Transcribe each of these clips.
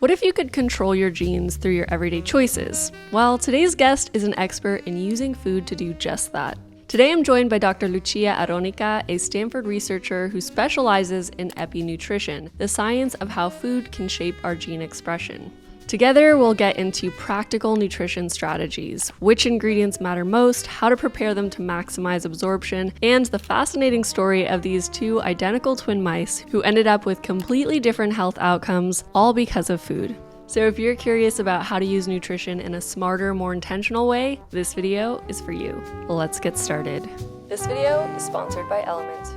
What if you could control your genes through your everyday choices? Well, today's guest is an expert in using food to do just that. Today I'm joined by Dr. Lucia Aronica, a Stanford researcher who specializes in Epinutrition, the science of how food can shape our gene expression. Together, we'll get into practical nutrition strategies, which ingredients matter most, how to prepare them to maximize absorption, and the fascinating story of these two identical twin mice who ended up with completely different health outcomes, all because of food. So if you're curious about how to use nutrition in a smarter, more intentional way, this video is for you. Let's get started. This video is sponsored by Element.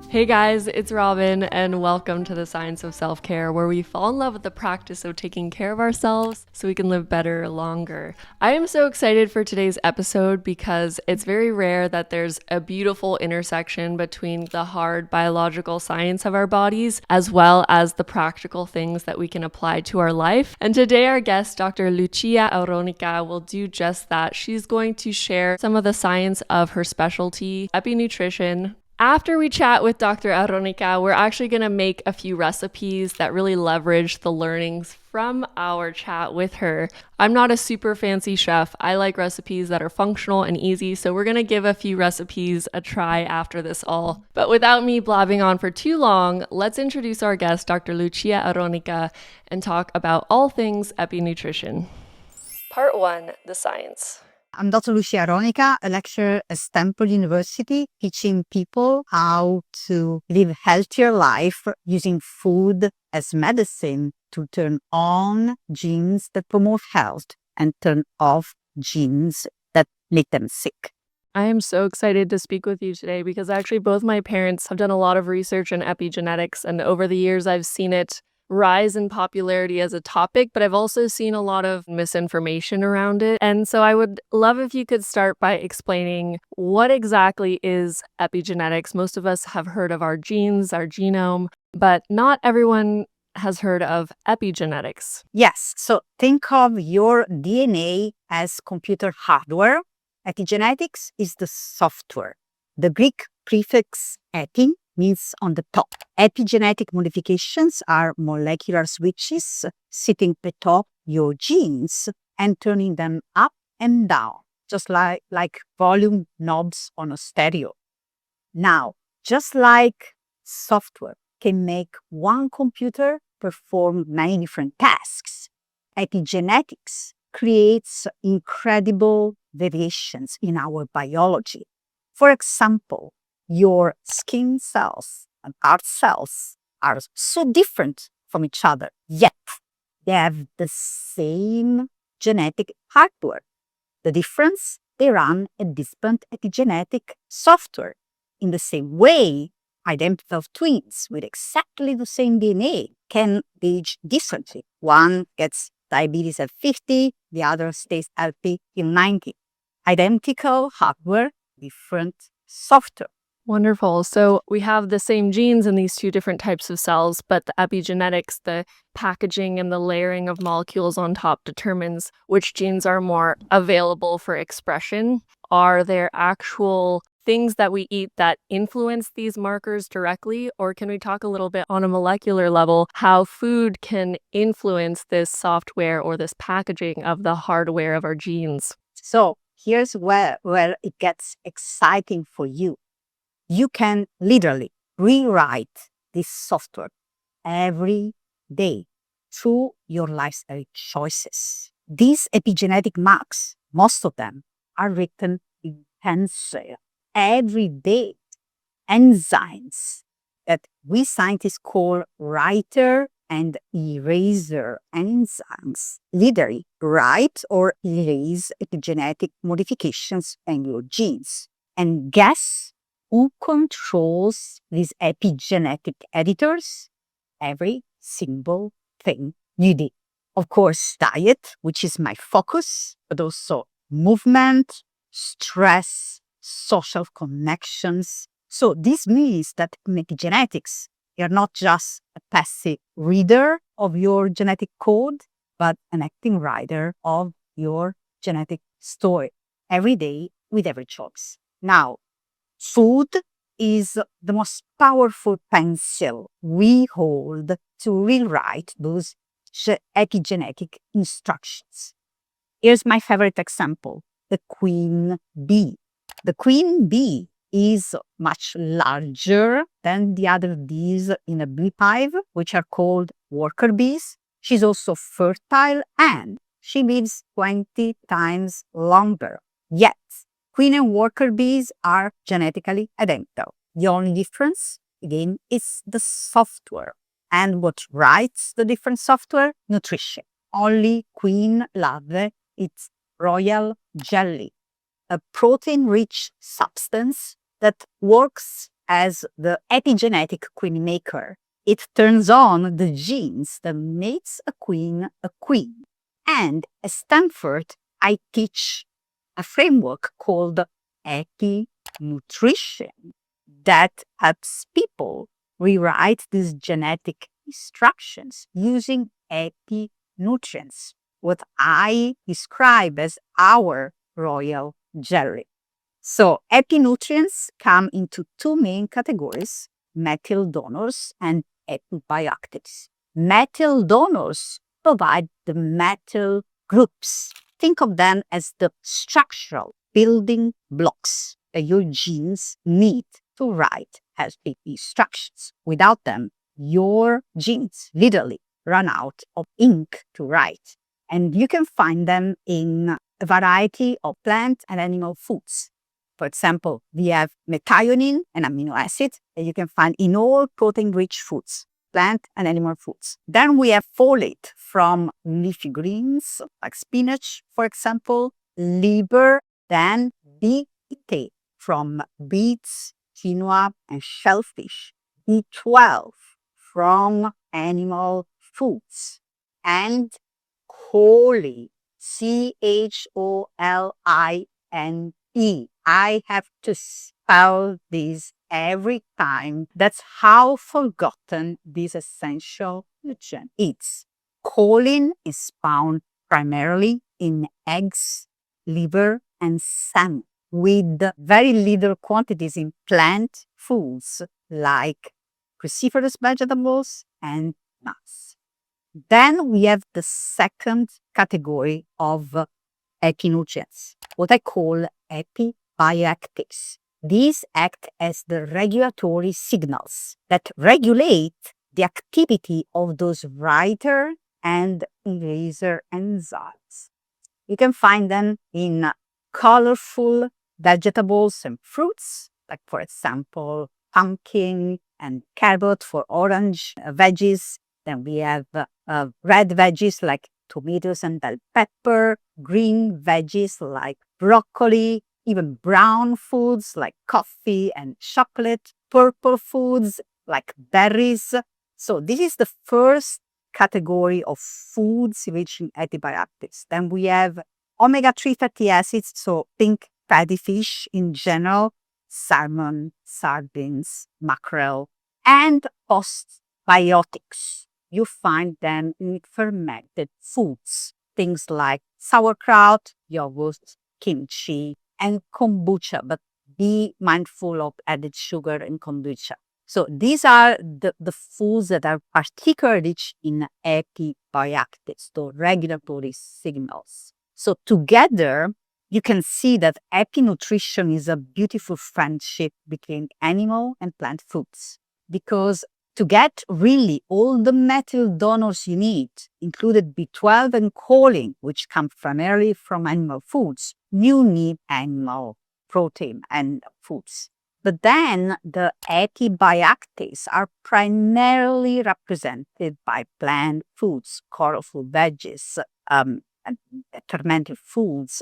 Hey guys, it's Robin, and welcome to the Science of Self-Care, where we fall in love with the practice of taking care of ourselves so we can live better longer. I am so excited for today's episode because it's very rare that there's a beautiful intersection between the hard biological science of our bodies as well as the practical things that we can apply to our life. And today our guest, Dr. Lucia Aronica, will do just that. She's going to share some of the science of her specialty, Epinutrition. After we chat with Dr. Aronica, we're actually going to make a few recipes that really leverage the learnings from our chat with her. I'm not a super fancy chef. I like recipes that are functional and easy, so we're going to give a few recipes a try after this all. But without me blabbing on for too long, let's introduce our guest, Dr. Lucia Aronica, and talk about all things Epinutrition. Part 1, the science. I'm Dr. Lucia Aronica, a lecturer at Stanford University, teaching people how to live a healthier life using food as medicine to turn on genes that promote health and turn off genes that make them sick. I am so excited to speak with you today because actually both my parents have done a lot of research in epigenetics, and over the years I've seen it rise in popularity as a topic, but I've also seen a lot of misinformation around it. And so I would love if you could start by explaining what exactly is epigenetics. Most of us have heard of our genes, our genome, but not everyone has heard of epigenetics. Yes, so think of your DNA as computer hardware. Epigenetics is the software. The Greek prefix epi means on the top. Epigenetic modifications are molecular switches sitting atop your genes and turning them up and down, just like volume knobs on a stereo. Now, just like software can make one computer perform many different tasks, epigenetics creates incredible variations in our biology. For example, your skin cells and heart cells are so different from each other, yet they have the same genetic hardware. The difference, they run a different epigenetic software. In the same way, identical twins with exactly the same DNA can age differently. One gets diabetes at 50, the other stays healthy till 90. Identical hardware, different software. Wonderful. So we have the same genes in these two different types of cells, but the epigenetics, the packaging and the layering of molecules on top determines which genes are more available for expression. Are there actual things that we eat that influence these markers directly, or can we talk a little bit on a molecular level how food can influence this software or this packaging of the hardware of our genes? So here's where it gets exciting for you. You can literally rewrite this software every day through your lifestyle choices. These epigenetic marks, most of them, are written in pencil every day. Enzymes that we scientists call writer and eraser enzymes literally write or erase epigenetic modifications in your genes. And guess who controls these epigenetic editors? Every single thing you do. Of course, diet, which is my focus, but also movement, stress, social connections. So this means that in epigenetics, you're not just a passive reader of your genetic code, but an acting writer of your genetic story every day with every choice. Now, food is the most powerful pencil we hold to rewrite those epigenetic instructions. Here's my favorite example, the queen bee. The queen bee is much larger than the other bees in a beehive, which are called worker bees. She's also fertile and she lives 20 times longer. Yet, queen and worker bees are genetically identical. The only difference, again, is the software. And what writes the different software? Nutrition. Only queen larvae, it's royal jelly, a protein-rich substance that works as the epigenetic queen maker. It turns on the genes that makes a queen a queen. And at Stanford, I teach a framework called Epinutrition that helps people rewrite these genetic instructions using epinutrients, what I describe as our royal jelly. So epinutrients come into two main categories, methyl donors and epibiotics. Methyl donors provide the methyl groups. Think of them as the structural building blocks that your genes need to write healthy instructions. Without them, your genes literally run out of ink to write. And you can find them in a variety of plant and animal foods. For example, we have methionine, an amino acid that you can find in all protein-rich foods, plant and animal foods. Then we have folate from leafy greens, like spinach, for example, liver, then BT from beets, quinoa, and shellfish, B12 from animal foods, and choline, CHOLINE. I have to spell this every time. That's how forgotten this essential nutrient is. Choline is found primarily in eggs, liver, and salmon, with very little quantities in plant foods like cruciferous vegetables and nuts. Then we have the second category of epinutrients, what I call epibiotics. These act as the regulatory signals that regulate the activity of those writer and eraser enzymes. You can find them in colorful vegetables and fruits, like for example, pumpkin and carrot for orange veggies. Then we have red veggies like tomatoes and bell pepper, green veggies like broccoli, even brown foods like coffee and chocolate, purple foods like berries. So this is the first category of foods rich in antibiotics. Then we have omega-3 fatty acids, so think fatty fish in general, salmon, sardines, mackerel, and postbiotics. You find them in fermented foods, things like sauerkraut, yogurt, kimchi, and kombucha, but be mindful of added sugar in kombucha. So these are the foods that are particularly rich in epibiotics, the regulatory signals. So together, you can see that epinutrition is a beautiful friendship between animal and plant foods, because to get really all the methyl donors you need, included B12 and choline, which come primarily from animal foods, you need animal protein and foods. But then the epibiotics are primarily represented by plant foods, colorful veggies, and fermented foods,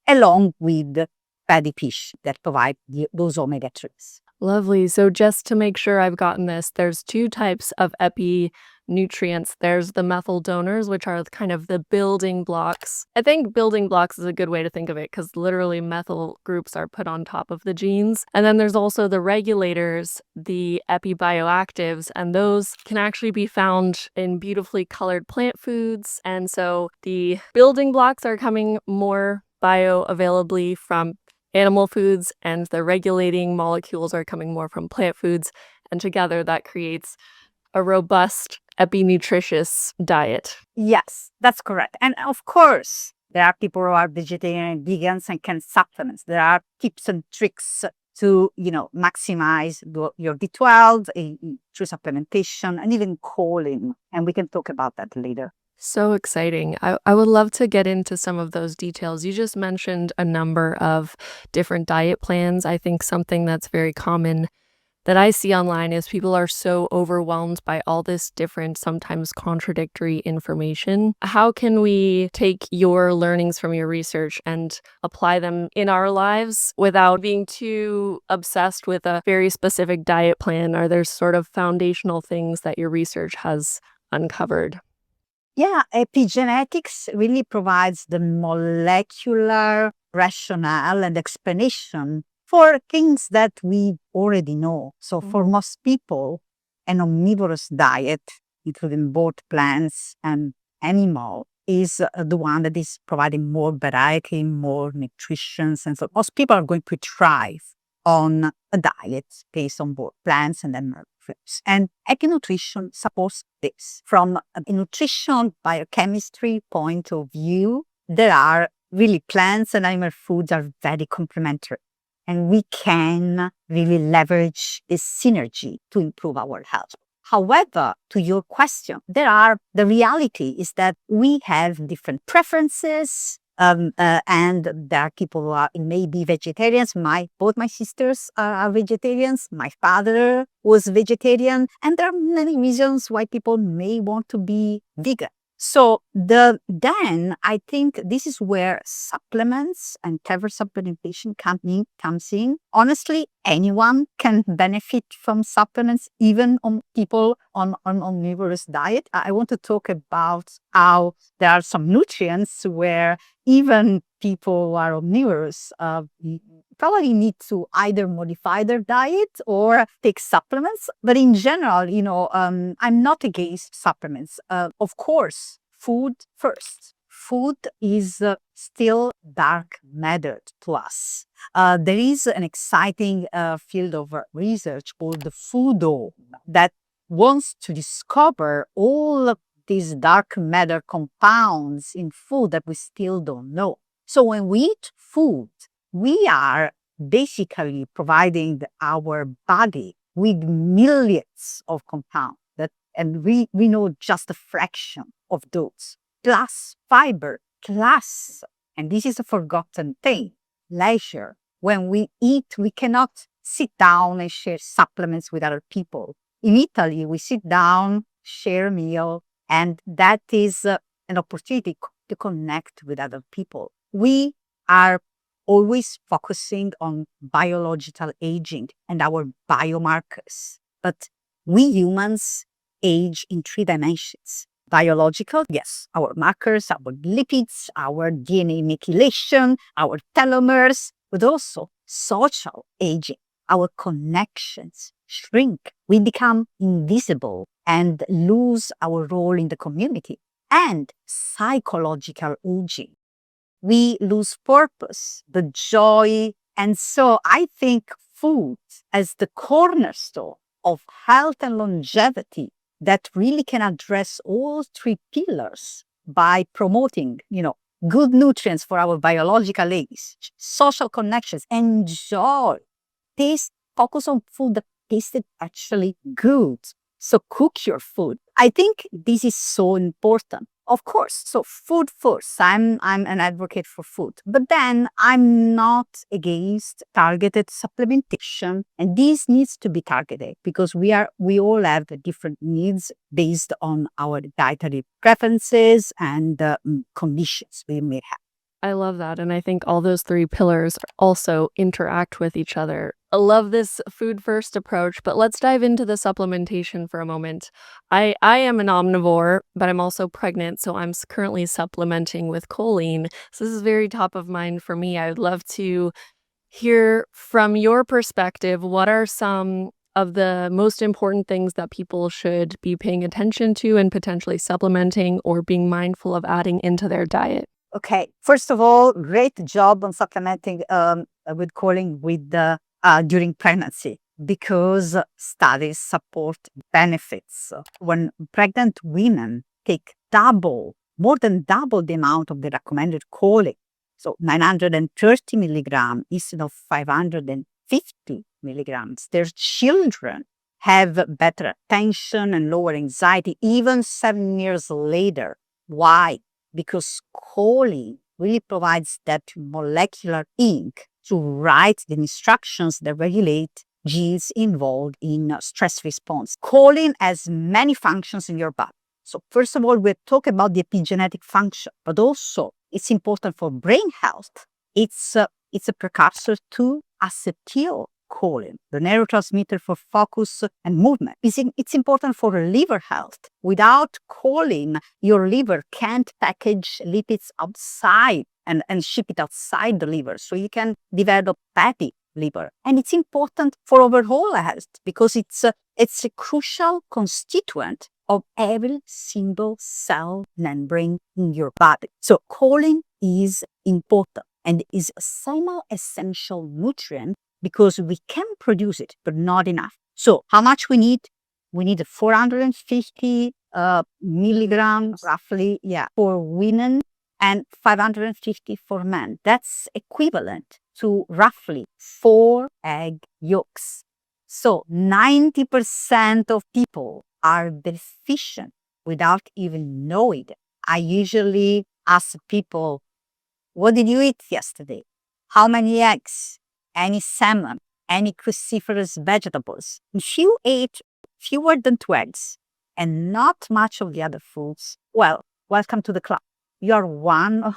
along with fatty fish that provide those omega-3s. Lovely. So just to make sure I've gotten this, there's two types of epi-nutrients. There's the methyl donors, which are kind of the building blocks. I think building blocks is a good way to think of it because literally methyl groups are put on top of the genes. And then there's also the regulators, the epibioactives, and those can actually be found in beautifully colored plant foods. And so the building blocks are coming more bioavailably from animal foods, and the regulating molecules are coming more from plant foods, and together that creates a robust epinutritious diet. Yes, that's correct. And of course, there are people who are vegetarian and vegans and can supplements. There are tips and tricks to, maximize your B12 through supplementation and even choline. And we can talk about that later. So exciting. I would love to get into some of those details. You just mentioned a number of different diet plans. I think something that's very common that I see online is people are so overwhelmed by all this different, sometimes contradictory information. How can we take your learnings from your research and apply them in our lives without being too obsessed with a very specific diet plan? Are there sort of foundational things that your research has uncovered? Yeah, epigenetics really provides the molecular rationale and explanation for things that we already know. So for most people, an omnivorous diet, including both plants and animal, is the one that is providing more variety, more nutrition. And so most people are going to thrive on a diet based on both plants and animal foods. And epinutrition supports this. From a nutrition biochemistry point of view, there are really plants and animal foods are very complementary. And we can really leverage this synergy to improve our health. However, to your question, the reality is that we have different preferences, and there are people who are maybe vegetarians. Both my sisters are vegetarians. My father was vegetarian, and there are many reasons why people may want to be vegan. So then I think this is where supplements and clever supplementation comes in. Honestly, anyone can benefit from supplements, even on people on omnivorous diet. I want to talk about how there are some nutrients where even people who are omnivorous probably need to either modify their diet or take supplements. But in general, I'm not against supplements. Of course, food first. Food is still dark matter to us. There is an exciting field of research called the foodome that wants to discover all of these dark matter compounds in food that we still don't know. So when we eat food, we are basically providing our body with millions of compounds and we know just a fraction of those, plus fiber, plus, and this is a forgotten thing, leisure. When we eat, we cannot sit down and share supplements with other people. In Italy, we sit down, share a meal, and that is an opportunity to connect with other people. We are always focusing on biological aging and our biomarkers, but we humans age in 3 dimensions. Biological, yes, our markers, our lipids, our DNA methylation, our telomeres, but also social aging. Our connections shrink. We become invisible and lose our role in the community. And psychological aging. We lose purpose, the joy. And so I think food as the cornerstone of health and longevity that really can address all 3 pillars by promoting, good nutrients for our biological age, social connections, and joy. Focus on food that tasted actually good. So cook your food. I think this is so important. Of course, so food first. I'm an advocate for food, but then I'm not against targeted supplementation, and this needs to be targeted because we all have different needs based on our dietary preferences and conditions we may have. I love that. And I think all those 3 pillars also interact with each other. I love this food first approach, but let's dive into the supplementation for a moment. I am an omnivore, but I'm also pregnant, so I'm currently supplementing with choline. So this is very top of mind for me. I would love to hear from your perspective, what are some of the most important things that people should be paying attention to and potentially supplementing or being mindful of adding into their diet? Okay, first of all, great job on supplementing with choline during pregnancy. because studies support benefits. When pregnant women take more than double the amount of the recommended choline, so 930 milligrams instead of 550 milligrams, their children have better attention and lower anxiety even 7 years later. Why? Because choline really provides that molecular ink to write the instructions that regulate genes involved in stress response. Choline has many functions in your body. So first of all, we'll talk about the epigenetic function, but also it's important for brain health. It's a precursor to acetylcholine, the neurotransmitter for focus and movement. It's important for liver health. Without choline, your liver can't package lipids outside and ship it outside the liver. So you can develop fatty liver. And it's important for overall health because it's a crucial constituent of every single cell membrane in your body. So choline is important and is a semi-essential nutrient because we can produce it, but not enough. So how much we need? We need 450 milligrams roughly, for women and 550 for men. That's equivalent to roughly 4 egg yolks. So 90% of people are deficient without even knowing it. I usually ask people, what did you eat yesterday? How many eggs? Any salmon? Any cruciferous vegetables? If you ate fewer than 2 eggs and not much of the other foods, well, welcome to the club. You're one of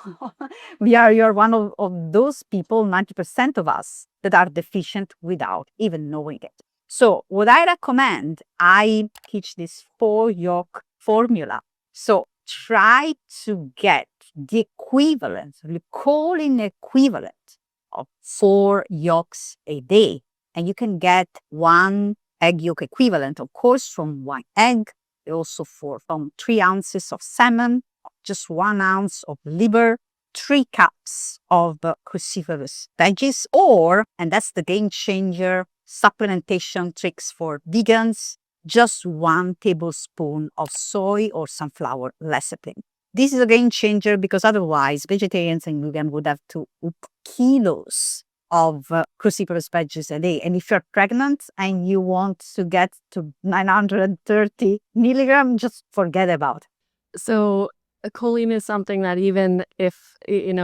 those people, 90% of us, that are deficient without even knowing it. So what I recommend, I teach this 4 yolk formula. So try to get the equivalent, the choline equivalent of 4 yolks a day. And you can get 1 egg yolk equivalent, of course, from 1 egg, also from 3 ounces of salmon, just 1 ounce of liver, 3 cups of cruciferous veggies, or, and that's the game changer, supplementation tricks for vegans, just 1 tablespoon of soy or sunflower lecithin. This is a game changer because otherwise vegetarians and vegans would have to eat kilos of cruciferous veggies a day. And if you're pregnant and you want to get to 930 milligrams, just forget about it. So choline is something that even if,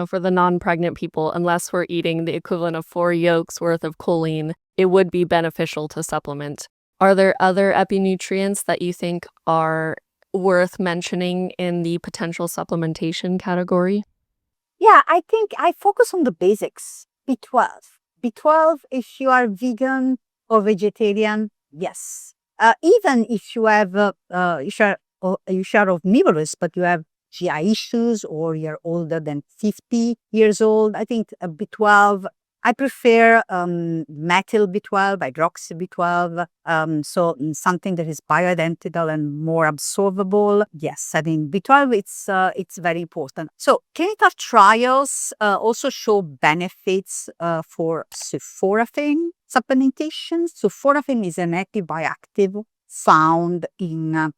for the non-pregnant people, unless we're eating the equivalent of 4 yolks worth of choline, it would be beneficial to supplement. Are there other epinutrients that you think are worth mentioning in the potential supplementation category? Yeah, I think I focus on the basics. B12. B12, if you are vegan or vegetarian, yes. Even if you have, you are omnivorous, but you have GI issues or you're older than 50 years old, I think B12, I prefer methyl B12, hydroxy B12, so something that is bioidentical and more absorbable. Yes, I mean B12, it's very important. So clinical trials also show benefits for sulforaphane supplementation. Sulforaphane is an active bioactive found in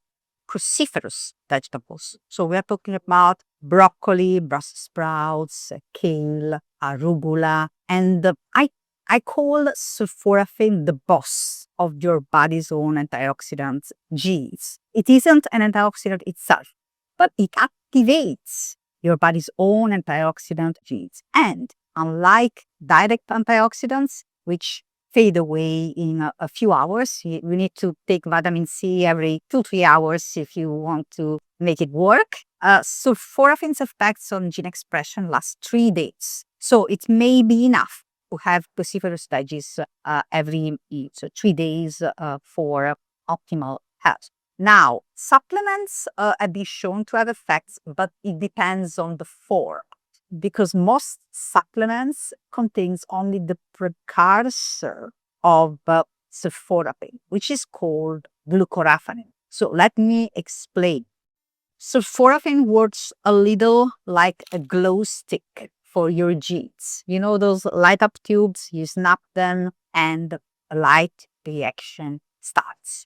cruciferous vegetables. So we're talking about broccoli, Brussels sprouts, kale, arugula, and I call sulforaphane the boss of your body's own antioxidant genes. It isn't an antioxidant itself, but it activates your body's own antioxidant genes. And unlike direct antioxidants, which fade away in a few hours, we need to take vitamin C every 2-3 hours if you want to make it work. Sulforaphane's effects on gene expression last 3 days. So it may be enough to have cruciferous veggies every 3 days for optimal health. Now, supplements have been shown to have effects, but it depends on the form, because most supplements contains only the precursor of sulforaphane, which is called glucoraphanin. So let me explain. Sulforaphane works a little like a glow stick for your genes. You know those light up tubes, you snap them and light reaction starts.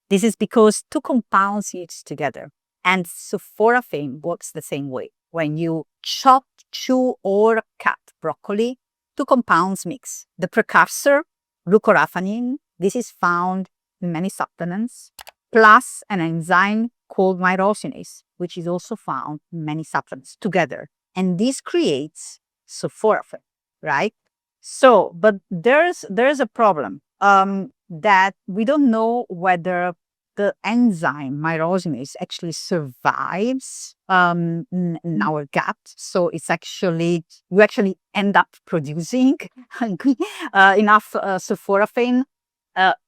This is because two compounds mix together, and sulforaphane works the same way. When you chop, chew, or cut broccoli, two compounds mix. The precursor, glucoraphanin, this is found in many supplements, plus an enzyme called myrosinase, which is also found in many supplements together. And this creates sulforaphane, right? So, but there's a problem that we don't know whether the enzyme myrosinase actually survives in our gut. So it's actually, you actually end up producing enough sulforaphane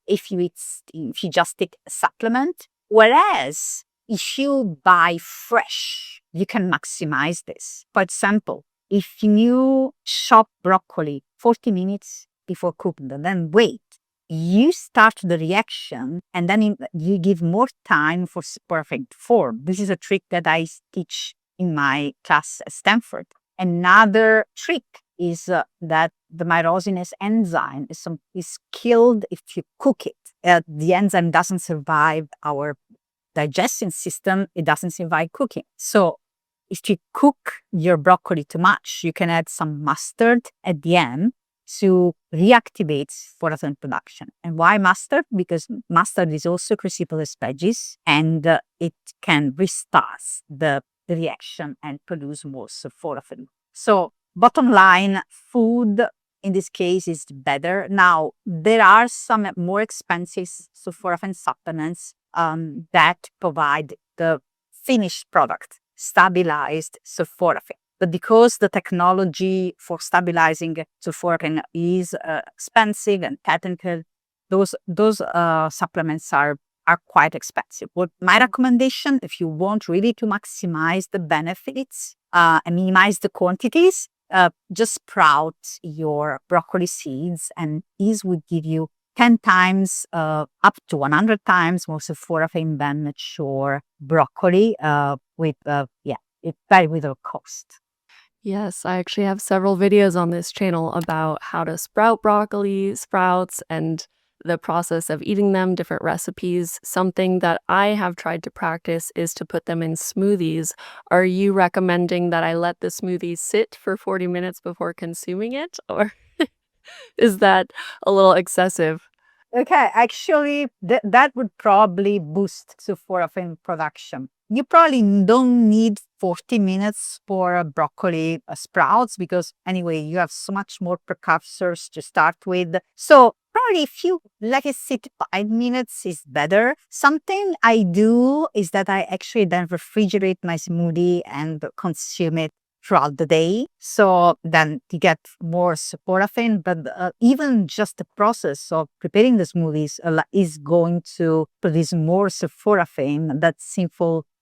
if you just take a supplement. Whereas if you buy fresh, you can maximize this. For example, if you chop broccoli 40 minutes before cooking and then wait, you start the reaction and then you give more time for perfect form. This is a trick that I teach in my class at Stanford. Another trick is that the myrosinase enzyme is killed if you cook it. The enzyme doesn't survive our digestion system. It doesn't survive cooking. So if you cook your broccoli too much, you can add some mustard at the end to reactivate sulforaphane production. And why mustard? Because mustard is also cruciferous veggies, and it can restart the reaction and produce more sulforaphane. So bottom line, food in this case is better. Now, there are some more expensive sulforaphane supplements that provide the finished product, stabilized sulforaphane. But because the technology for stabilizing sulforaphane is expensive and technical, those supplements are quite expensive. What my recommendation, if you want really to maximize the benefits and minimize the quantities, just sprout your broccoli seeds, and these would give you 10 times up to 100 times more sulforaphane than mature broccoli with very little cost. Yes, I actually have several videos on this channel about how to sprout broccoli sprouts and the process of eating them, different recipes. Something that I have tried to practice is to put them in smoothies. Are you recommending that I let the smoothie sit for 40 minutes before consuming it? Or is that a little excessive? Okay, actually, that would probably boost sulforaphane production. You probably don't need 40 minutes for broccoli sprouts because anyway, you have so much more precursors to start with. So probably if you let it sit 5 minutes is better. Something I do is that I actually then refrigerate my smoothie and consume it throughout the day. So then you get more sulforaphane, but even just the process of preparing the smoothies is going to produce more sulforaphane that's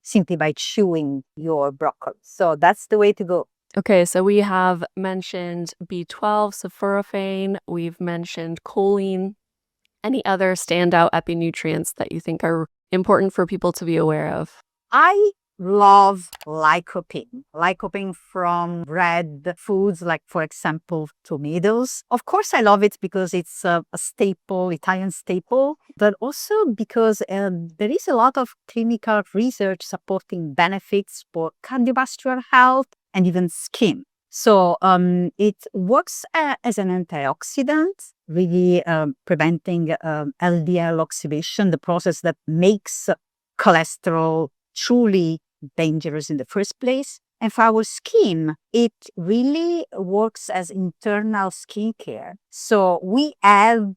simply by chewing your broccoli. So that's the way to go. Okay, so we have mentioned B12, sulforaphane, we've mentioned choline. Any other standout epinutrients that you think are important for people to be aware of? I love lycopene. Lycopene from red foods, like for example, tomatoes. Of course, I love it because it's a staple, Italian staple, but also because there is a lot of clinical research supporting benefits for cardiovascular health and even skin. So it works as an antioxidant, really preventing LDL oxidation, the process that makes cholesterol truly dangerous in the first place. And for our skin, it really works as internal skincare. So we have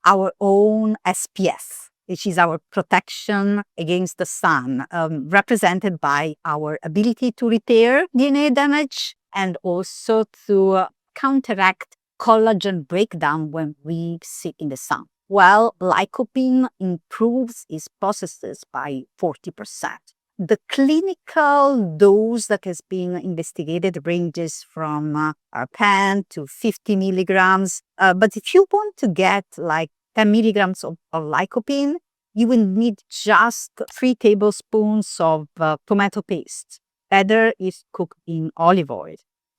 our own SPF, which is our protection against the sun, represented by our ability to repair DNA damage and also to counteract collagen breakdown when we sit in the sun. Well, lycopene improves its processes by 40%. The clinical dose that has been investigated ranges from 10 to 50 milligrams. But if you want to get like 10 milligrams of lycopene, you will need just 3 tablespoons of tomato paste. Better is cooked in olive oil.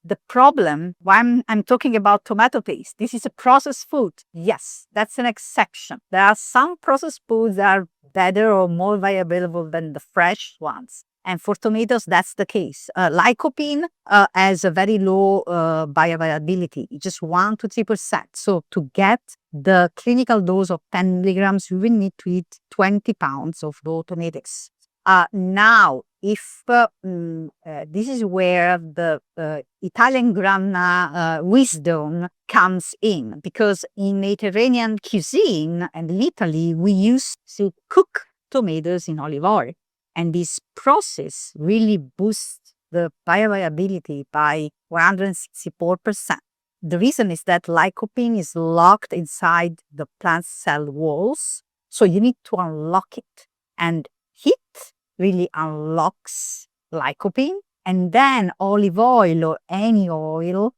The problem, when I'm talking about tomato paste, this is a processed food. Yes, that's an exception. There are some processed foods that are better or more bioavailable than the fresh ones. And for tomatoes, that's the case. Lycopene has a very low bioavailability, just 1 to 3%. So to get the clinical dose of 10 milligrams, you will need to eat 20 pounds of raw tomatoes. Now, if this is where the Italian grandma wisdom comes in, because in Mediterranean cuisine and in Italy, we used to cook tomatoes in olive oil. And this process really boosts the bioavailability by 164%. The reason is that lycopene is locked inside the plant cell walls, so you need to unlock it. And heat really unlocks lycopene, and then olive oil or any oil,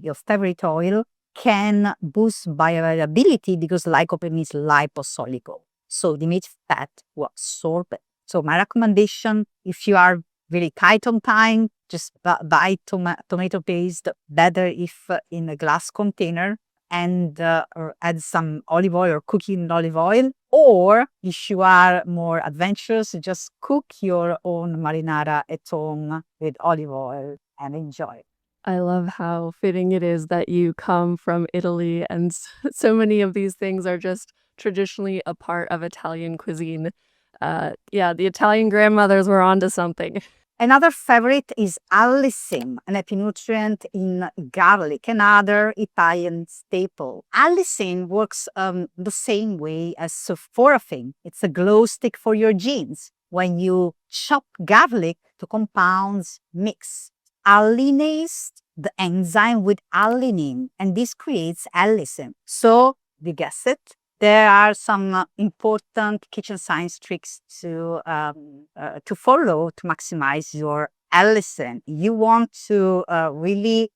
your favorite oil, can boost bioavailability because lycopene is liposoluble. So the meat fat will absorb it. So my recommendation, if you are really tight on time, just buy tomato paste, better if in a glass container, and or add some olive oil or cook in olive oil. Or if you are more adventurous, just cook your own marinara at home with olive oil and enjoy. I love how fitting it is that you come from Italy, and so many of these things are just traditionally a part of Italian cuisine. Yeah, the Italian grandmothers were onto something. Another favorite is Allicin, an epinutrient in garlic, another Italian staple. Allicin works the same way as sulforaphane. It's a glow stick for your genes. When you chop garlic, the compounds mix. Allinase the enzyme with alanine, and this creates allicin. So, you guess it, there are some important kitchen science tricks to follow to maximize your allicin. You want to really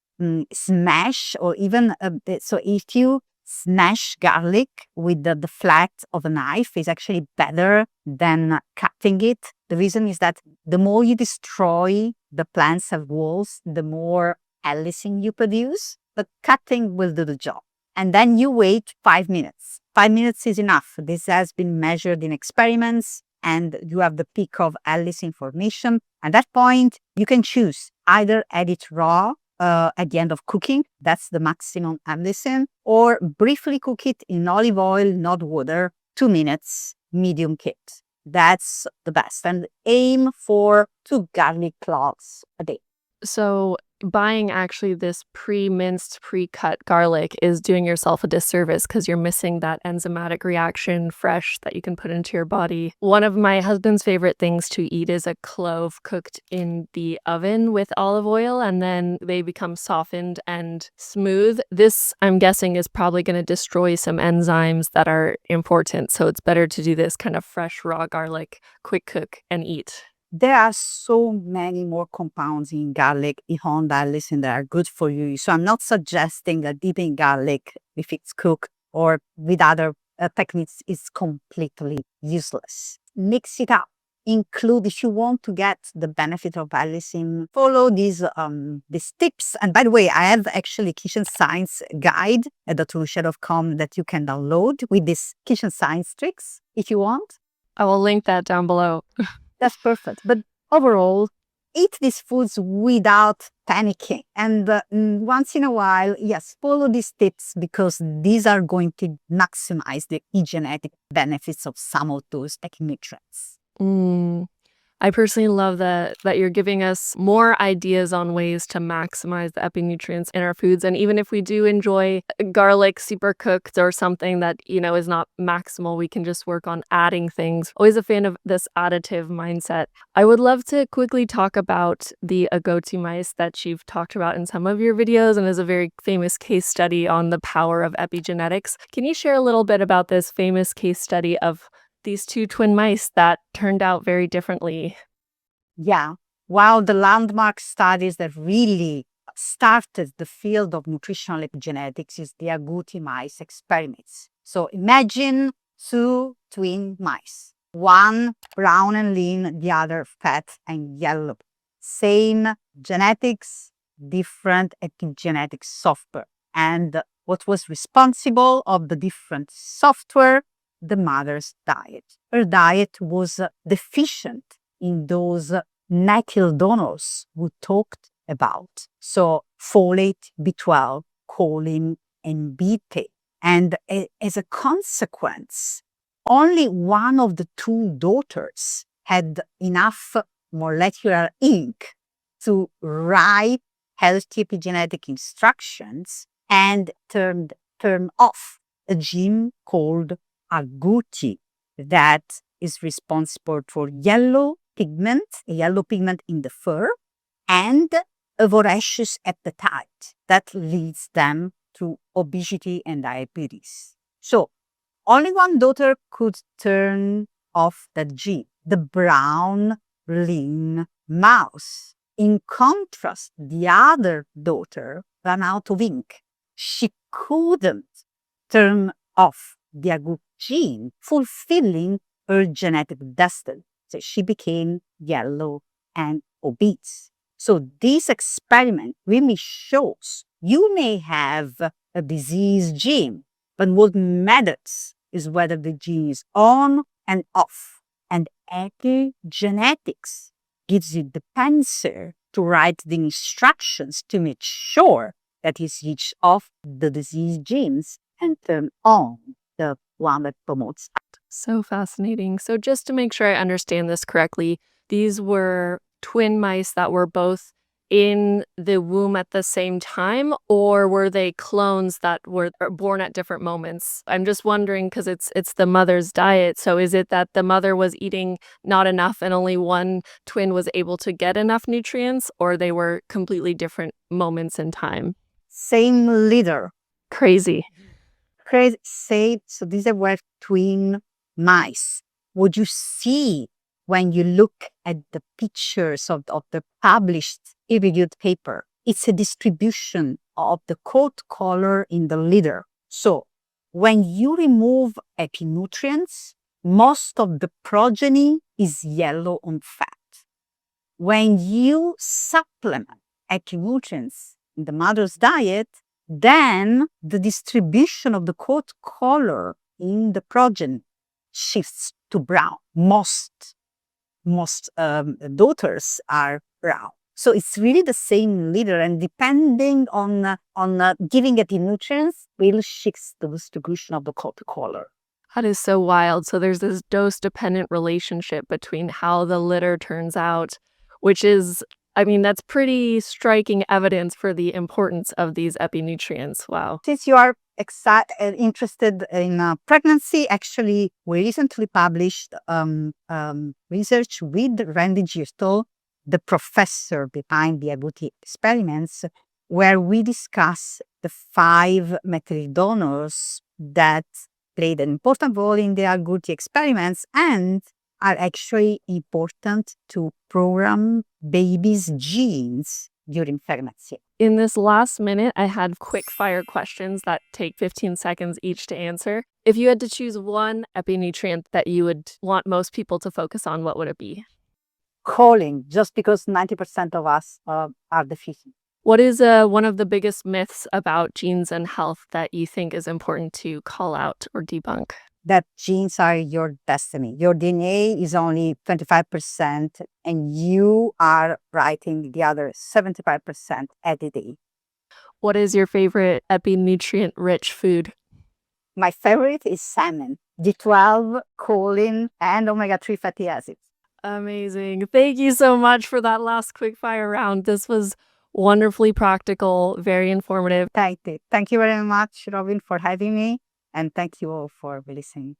smash, or even so if you smash garlic with the flat of a knife, is actually better than cutting it. The reason is that the more you destroy the plant cell walls, the more allicin you produce, but cutting will do the job. And then you wait 5 minutes. 5 minutes is enough. This has been measured in experiments, and you have the peak of allicin formation. At that point, you can choose either add it raw at the end of cooking, that's the maximum allicin, or briefly cook it in olive oil, not water, 2 minutes, medium heat. That's the best. And aim for 2 garlic cloves a day. So buying actually this pre-minced, pre-cut garlic is doing yourself a disservice because you're missing that enzymatic reaction fresh that you can put into your body. One of my husband's favorite things to eat is a clove cooked in the oven with olive oil, and then they become softened and smooth. This, I'm guessing, is probably going to destroy some enzymes that are important. So it's better to do this kind of fresh, raw garlic, quick cook and eat. There are so many more compounds in garlic, beyond allicin, that are good for you. So I'm not suggesting that eating garlic, if it's cooked or with other techniques, is completely useless. Mix it up. Include, if you want to get the benefit of allicin, follow these tips. And by the way, I have actually a kitchen science guide at drlucia.com that you can download with these kitchen science tricks if you want. I will link that down below. That's perfect. But overall, eat these foods without panicking. And once in a while, yes, follow these tips, because these are going to maximize the epigenetic benefits of some of those nutrients. I personally love that you're giving us more ideas on ways to maximize the epinutrients in our foods. And even if we do enjoy garlic super cooked or something that, is not maximal, we can just work on adding things. Always a fan of this additive mindset. I would love to quickly talk about the Agouti mice that you've talked about in some of your videos, and is a very famous case study on the power of epigenetics. Can you share a little bit about this famous case study of these 2 twin mice that turned out very differently? Yeah. Wow, the landmark studies that really started the field of nutritional epigenetics is the Agouti mice experiments. So imagine 2 twin mice, one brown and lean, the other fat and yellow. Same genetics, different epigenetic software. And what was responsible of the different software? The mother's diet. Her diet was deficient in those Natal donors we talked about. So folate, B12, choline, and beta. And as a consequence, only one of the two daughters had enough molecular ink to write healthy epigenetic instructions and turn off a gene called Agouti that is responsible for yellow pigment in the fur, and a voracious appetite that leads them to obesity and diabetes. So only one daughter could turn off that gene, the brown, lean mouse. In contrast, the other daughter ran out of ink. She couldn't turn off the Agouti gene, fulfilling her genetic destiny. So she became yellow and obese. So this experiment really shows you may have a disease gene, but what matters is whether the gene is on and off. And epigenetics gives you the pencil to write the instructions to make sure that you switch off the disease genes and turn on the one that promotes it. So fascinating. So just to make sure I understand this correctly, these were twin mice that were both in the womb at the same time, or were they clones that were born at different moments? I'm just wondering because it's the mother's diet. So is it that the mother was eating not enough and only one twin was able to get enough nutrients, or they were completely different moments in time? Same leader. Crazy. So these were twin mice. What you see when you look at the pictures of the published peer-reviewed paper, it's a distribution of the coat color in the litter. So when you remove epinutrients, most of the progeny is yellow on fat. When you supplement epinutrients in the mother's diet, then the distribution of the coat color in the progeny shifts to brown. Most daughters are brown. So it's really the same leader, and depending on giving epinutrients, will shift the distribution of the coat color. That is so wild. So there's this dose-dependent relationship between how the litter turns out, which is, I mean, that's pretty striking evidence for the importance of these epinutrients. Wow. Since you are interested in pregnancy, actually, we recently published research with Randy Girtle, the professor behind the Agouti experiments, where we discuss the 5 metric donors that played an important role in the Agouti experiments and are actually important to program babies' genes during pregnancy. In this last minute, I had quick fire questions that take 15 seconds each to answer. If you had to choose one epinutrient that you would want most people to focus on, what would it be? Choline, just because 90% of us are deficient. What is one of the biggest myths about genes and health that you think is important to call out or debunk? That genes are your destiny. Your DNA is only 25%, and you are writing the other 75% every day. What is your favorite epinutrient-rich food? My favorite is salmon, B12, choline, and omega-3 fatty acids. Amazing. Thank you so much for that last quick fire round. This was wonderfully practical, very informative. Thank you very much, Robin, for having me. And thank you all for listening.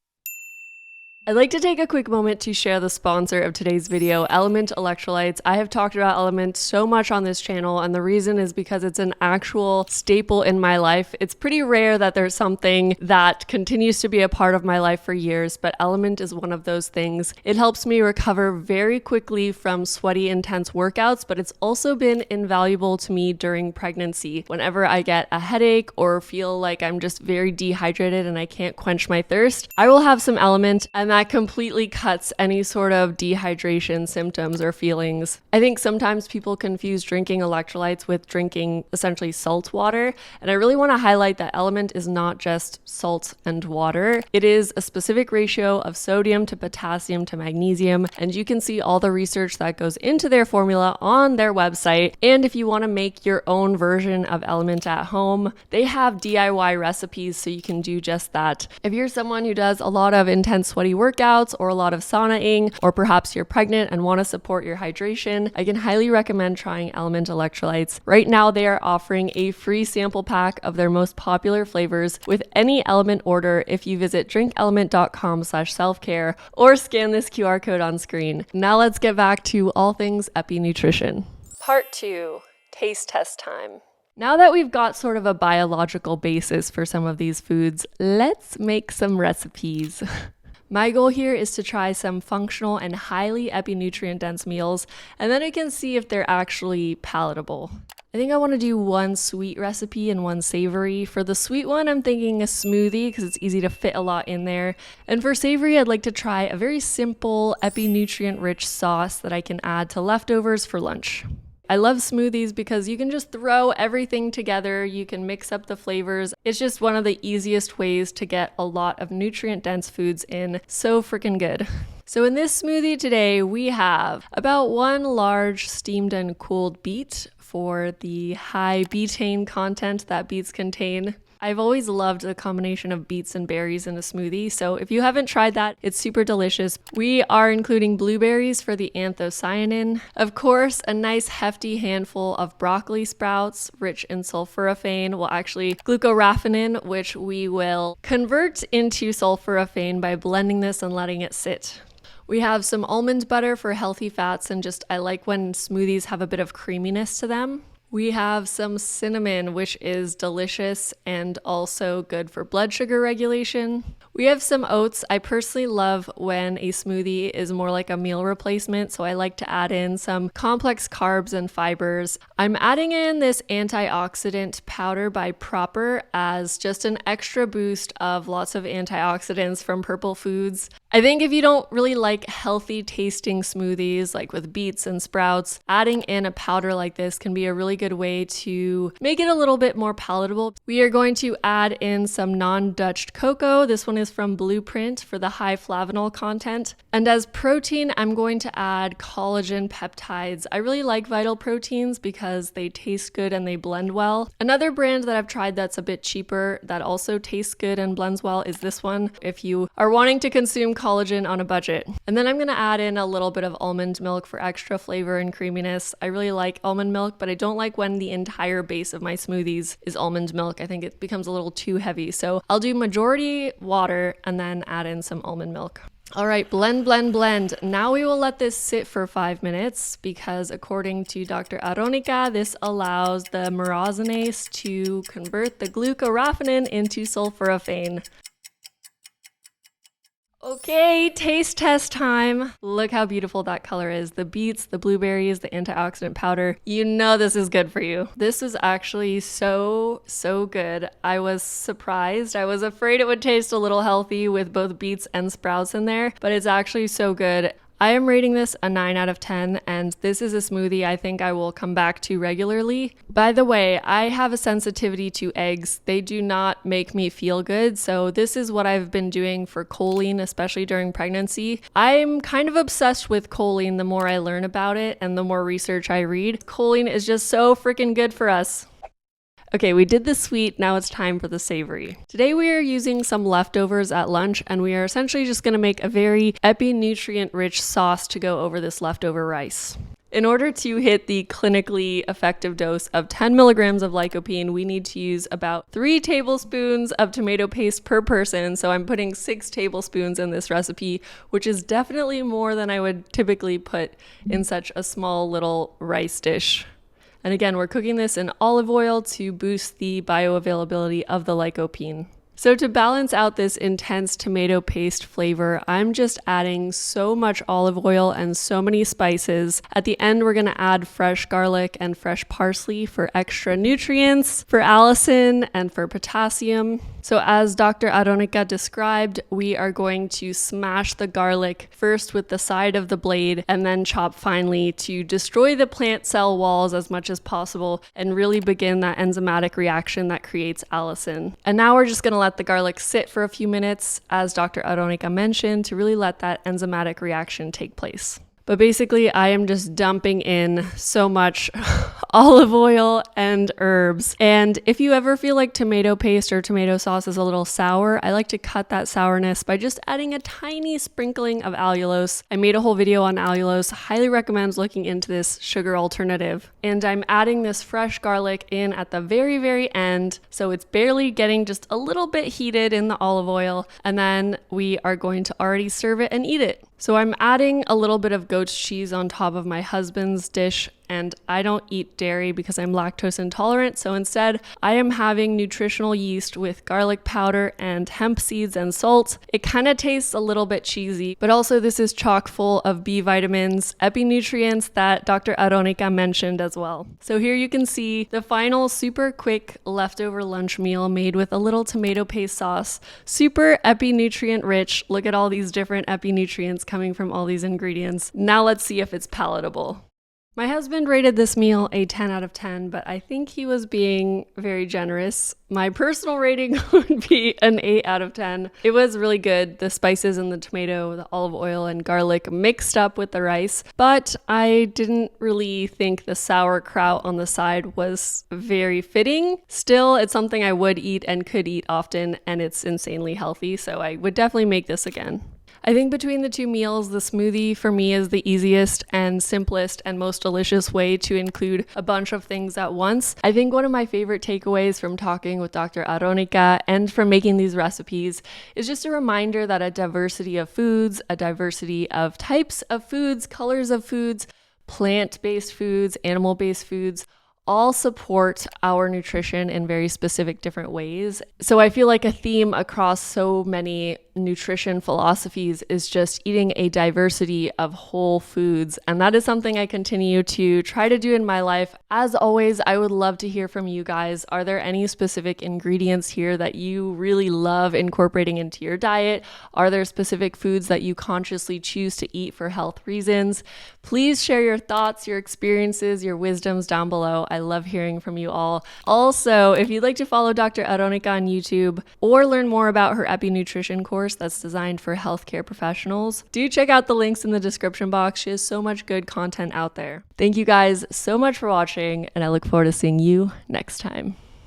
I'd like to take a quick moment to share the sponsor of today's video, Element Electrolytes. I have talked about Element so much on this channel, and the reason is because it's an actual staple in my life. It's pretty rare that there's something that continues to be a part of my life for years, but Element is one of those things. It helps me recover very quickly from sweaty, intense workouts, but it's also been invaluable to me during pregnancy. Whenever I get a headache or feel like I'm just very dehydrated and I can't quench my thirst, I will have some Element. I'm that completely cuts any sort of dehydration symptoms or feelings. I think sometimes people confuse drinking electrolytes with drinking essentially salt water, and I really want to highlight that Element is not just salt and water. It is a specific ratio of sodium to potassium to magnesium, and you can see all the research that goes into their formula on their website. And if you want to make your own version of Element at home, they have DIY recipes so you can do just that. If you're someone who does a lot of intense sweaty workouts or a lot of saunaing, or perhaps you're pregnant and want to support your hydration, I can highly recommend trying Element electrolytes. Right now, they are offering a free sample pack of their most popular flavors with any Element order if you visit drinkelement.com/selfcare or scan this QR code on screen. Now let's get back to all things Epinutrition. Part 2, taste test time. Now that we've got sort of a biological basis for some of these foods, let's make some recipes. My goal here is to try some functional and highly epinutrient-dense meals, and then I can see if they're actually palatable. I think I want to do one sweet recipe and one savory. For the sweet one, I'm thinking a smoothie because it's easy to fit a lot in there. And for savory, I'd like to try a very simple epinutrient-rich sauce that I can add to leftovers for lunch. I love smoothies because you can just throw everything together, you can mix up the flavors. It's just one of the easiest ways to get a lot of nutrient-dense foods in. So freaking good. So in this smoothie today, we have about one large steamed and cooled beet for the high betaine content that beets contain. I've always loved the combination of beets and berries in a smoothie, so if you haven't tried that, it's super delicious. We are including blueberries for the anthocyanin. Of course, a nice hefty handful of broccoli sprouts, rich in sulforaphane, well actually glucoraphanin, which we will convert into sulforaphane by blending this and letting it sit. We have some almond butter for healthy fats, and I like when smoothies have a bit of creaminess to them. We have some cinnamon, which is delicious and also good for blood sugar regulation. We have some oats. I personally love when a smoothie is more like a meal replacement, so I like to add in some complex carbs and fibers. I'm adding in this antioxidant powder by Proper as just an extra boost of lots of antioxidants from Purple Foods. I think if you don't really like healthy tasting smoothies like with beets and sprouts, adding in a powder like this can be a really good way to make it a little bit more palatable. We are going to add in some non-Dutched cocoa. This one is from Blueprint for the high flavanol content. And as protein, I'm going to add collagen peptides. I really like Vital Proteins because they taste good and they blend well. Another brand that I've tried that's a bit cheaper that also tastes good and blends well is this one, if you are wanting to consume collagen on a budget. And then I'm going to add in a little bit of almond milk for extra flavor and creaminess. I really like almond milk, but I don't like when the entire base of my smoothies is almond milk. I think it becomes a little too heavy. So I'll do majority water and then add in some almond milk. All right, blend, blend, blend. Now we will let this sit for 5 minutes because according to Dr. Aronica, this allows the myrosinase to convert the glucoraphanin into sulforaphane. Okay, taste test time. Look how beautiful that color is. The beets, the blueberries, the antioxidant powder. You know this is good for you. This is actually so good. I was surprised. I was afraid it would taste a little healthy with both beets and sprouts in there, but it's actually so good. I am rating this a 9 out of 10, and this is a smoothie I think I will come back to regularly. By the way, I have a sensitivity to eggs. They do not make me feel good, so this is what I've been doing for choline, especially during pregnancy. I'm kind of obsessed with choline the more I learn about it and the more research I read. Choline is just so freaking good for us. Okay, we did the sweet, now it's time for the savory. Today we are using some leftovers at lunch, and we are essentially just gonna make a very epinutrient-rich sauce to go over this leftover rice. In order to hit the clinically effective dose of 10 milligrams of lycopene, we need to use about 3 tablespoons of tomato paste per person. So I'm putting 6 tablespoons in this recipe, which is definitely more than I would typically put in such a small little rice dish. And again, we're cooking this in olive oil to boost the bioavailability of the lycopene. So to balance out this intense tomato paste flavor, I'm just adding so much olive oil and so many spices. At the end, we're gonna add fresh garlic and fresh parsley for extra nutrients, for allicin, and for potassium. So as Dr. Aronica described, we are going to smash the garlic first with the side of the blade and then chop finely to destroy the plant cell walls as much as possible and really begin that enzymatic reaction that creates allicin. And now we're just gonna let the garlic sit for a few minutes, as Dr. Aronica mentioned, to really let that enzymatic reaction take place. But basically, I am just dumping in so much olive oil and herbs. And if you ever feel like tomato paste or tomato sauce is a little sour, I like to cut that sourness by just adding a tiny sprinkling of allulose. I made a whole video on allulose. Highly recommend looking into this sugar alternative. And I'm adding this fresh garlic in at the very, very end. So it's barely getting just a little bit heated in the olive oil. And then we are going to already serve it and eat it. So I'm adding a little bit of goat's cheese on top of my husband's dish, and I don't eat dairy because I'm lactose intolerant, so instead I am having nutritional yeast with garlic powder and hemp seeds and salt. It kind of tastes a little bit cheesy, but also this is chock full of B vitamins, epinutrients that Dr. Aronica mentioned as well. So here you can see the final super quick leftover lunch meal made with a little tomato paste sauce. Super epinutrient rich. Look at all these different epinutrients coming from all these ingredients. Now let's see if it's palatable. My husband rated this meal a 10 out of 10, but I think he was being very generous. My personal rating would be an 8 out of 10. It was really good. The spices and the tomato, the olive oil and garlic mixed up with the rice, but I didn't really think the sauerkraut on the side was very fitting. Still, it's something I would eat and could eat often, and it's insanely healthy, so I would definitely make this again. I think between the two meals, the smoothie for me is the easiest and simplest and most delicious way to include a bunch of things at once. I think one of my favorite takeaways from talking with Dr. Aronica and from making these recipes is just a reminder that a diversity of foods, a diversity of types of foods, colors of foods, plant-based foods, animal-based foods, all support our nutrition in very specific different ways. So I feel like a theme across so many nutrition philosophies is just eating a diversity of whole foods. And that is something I continue to try to do in my life. As always, I would love to hear from you guys. Are there any specific ingredients here that you really love incorporating into your diet? Are there specific foods that you consciously choose to eat for health reasons? Please share your thoughts, your experiences, your wisdoms down below. I love hearing from you all. Also, if you'd like to follow Dr. Aronica on YouTube or learn more about her Epinutrition course that's designed for healthcare professionals, do check out the links in the description box. She has so much good content out there. Thank you guys so much for watching, and I look forward to seeing you next time.